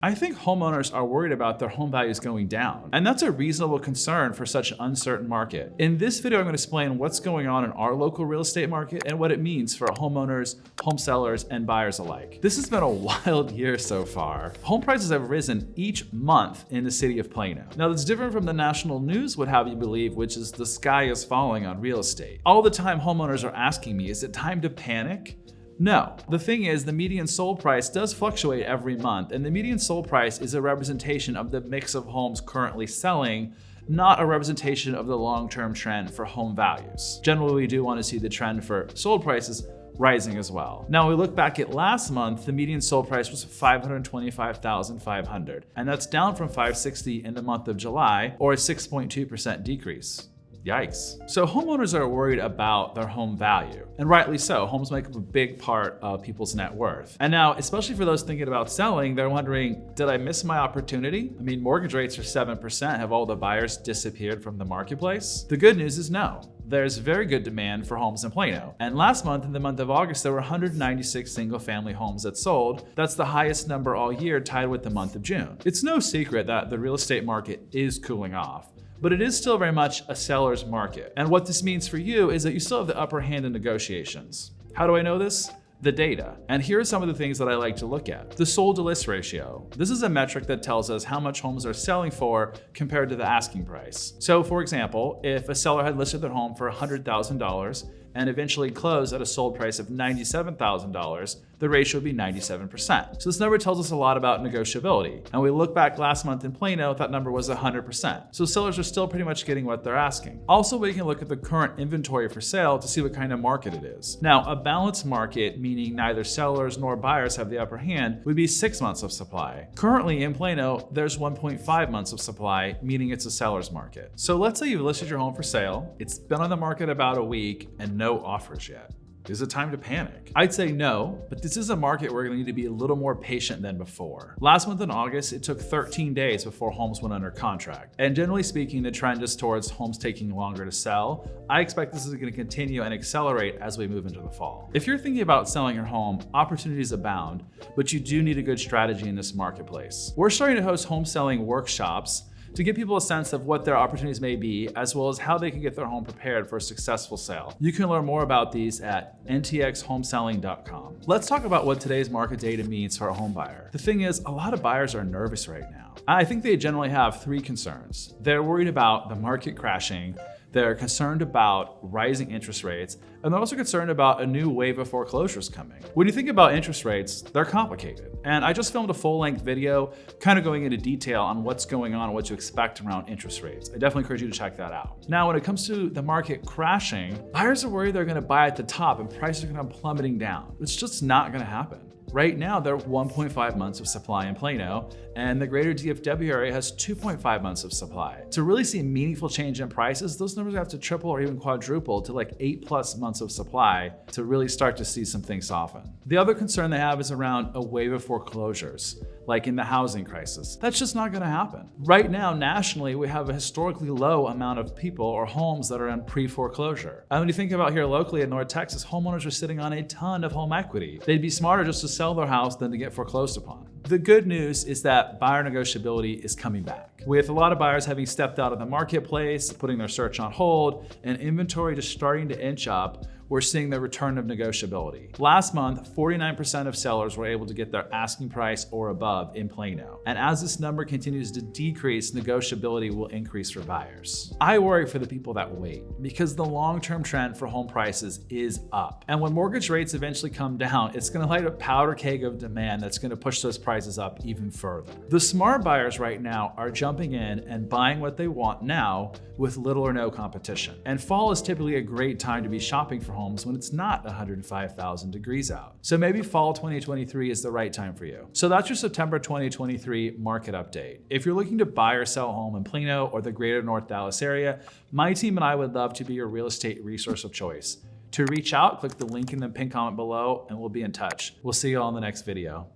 I think homeowners are worried about their home values going down, and that's a reasonable concern for such an uncertain market. In this video, I'm going to explain what's going on in our local real estate market and what it means for homeowners, home sellers, and buyers alike. This has been a wild year so far. Home prices have risen each month in the city of Plano. Now, that's different from the national news would have you believe, which is the sky is falling on real estate. All the time, homeowners are asking me, is it time to panic? No. The thing is, the median sold price does fluctuate every month, and the median sold price is a representation of the mix of homes currently selling, not a representation of the long-term trend for home values. Generally, we do want to see the trend for sold prices rising as well. Now, we look back at last month, the median sold price was $525,500, and that's down from $560,000 in the month of July, or a 6.2% decrease. Yikes. So homeowners are worried about their home value, and rightly so. Homes make up a big part of people's net worth. And now, especially for those thinking about selling, they're wondering, did I miss my opportunity? I mean, mortgage rates are 7%. Have all the buyers disappeared from the marketplace? The good news is no. There's very good demand for homes in Plano. And last month, in the month of August, there were 196 single-family homes that sold. That's the highest number all year, tied with the month of June. It's no secret that the real estate market is cooling off, but it is still very much a seller's market. And what this means for you is that you still have the upper hand in negotiations. How do I know this? The data. And here are some of the things that I like to look at. The sold to list ratio. This is a metric that tells us how much homes are selling for compared to the asking price. So for example, if a seller had listed their home for $100,000 and eventually closed at a sold price of $97,000, the ratio would be 97%. So this number tells us a lot about negotiability. And we look back last month in Plano, that number was 100%. So sellers are still pretty much getting what they're asking. Also, we can look at the current inventory for sale to see what kind of market it is. Now, a balanced market, meaning neither sellers nor buyers have the upper hand, would be 6 months of supply. Currently in Plano, there's 1.5 months of supply, meaning it's a seller's market. So let's say you've listed your home for sale, it's been on the market about a week, and no offers yet. Is it time to panic? I'd say no, but this is a market where you're going to need to be a little more patient than before. Last month in August, it took 13 days before homes went under contract. And generally speaking, the trend is towards homes taking longer to sell. I expect this is going to continue and accelerate as we move into the fall. If you're thinking about selling your home, opportunities abound, but you do need a good strategy in this marketplace. We're starting to host home selling workshops to give people a sense of what their opportunities may be, as well as how they can get their home prepared for a successful sale. You can learn more about these at ntxhomeselling.com. Let's talk about what today's market data means for a home buyer. The thing is, a lot of buyers are nervous right now. I think they generally have three concerns. They're worried about the market crashing, they're concerned about rising interest rates, and they're also concerned about a new wave of foreclosures coming. When you think about interest rates, they're complicated. And I just filmed a full-length video kind of going into detail on what's going on and what to expect around interest rates. I definitely encourage you to check that out. Now, when it comes to the market crashing, buyers are worried they're gonna buy at the top and prices are gonna come plummeting down. It's just not gonna happen. Right now, there are 1.5 months of supply in Plano, and the greater DFW area has 2.5 months of supply. To really see a meaningful change in prices, those numbers have to triple or even quadruple to like 8+ months of supply to really start to see some things soften. The other concern they have is around a wave of foreclosures, like in the housing crisis. That's just not gonna happen. Right now, nationally, we have a historically low amount of people or homes that are in pre-foreclosure. And when you think about here locally in North Texas, homeowners are sitting on a ton of home equity. They'd be smarter just to sell their house than to get foreclosed upon. The good news is that buyer negotiability is coming back. With a lot of buyers having stepped out of the marketplace, putting their search on hold, and inventory just starting to inch up, we're seeing the return of negotiability. Last month, 49% of sellers were able to get their asking price or above in Plano. And as this number continues to decrease, negotiability will increase for buyers. I worry for the people that wait, because the long-term trend for home prices is up. And when mortgage rates eventually come down, it's gonna light a powder keg of demand that's gonna push those prices up even further. The smart buyers right now are jumping in and buying what they want now with little or no competition. And fall is typically a great time to be shopping for homes when it's not 105,000 degrees out. So maybe fall 2023 is the right time for you. So that's your September 2023 market update. If you're looking to buy or sell a home in Plano or the greater North Dallas area, my team and I would love to be your real estate resource of choice. To reach out, click the link in the pinned comment below and we'll be in touch. We'll see you all in the next video.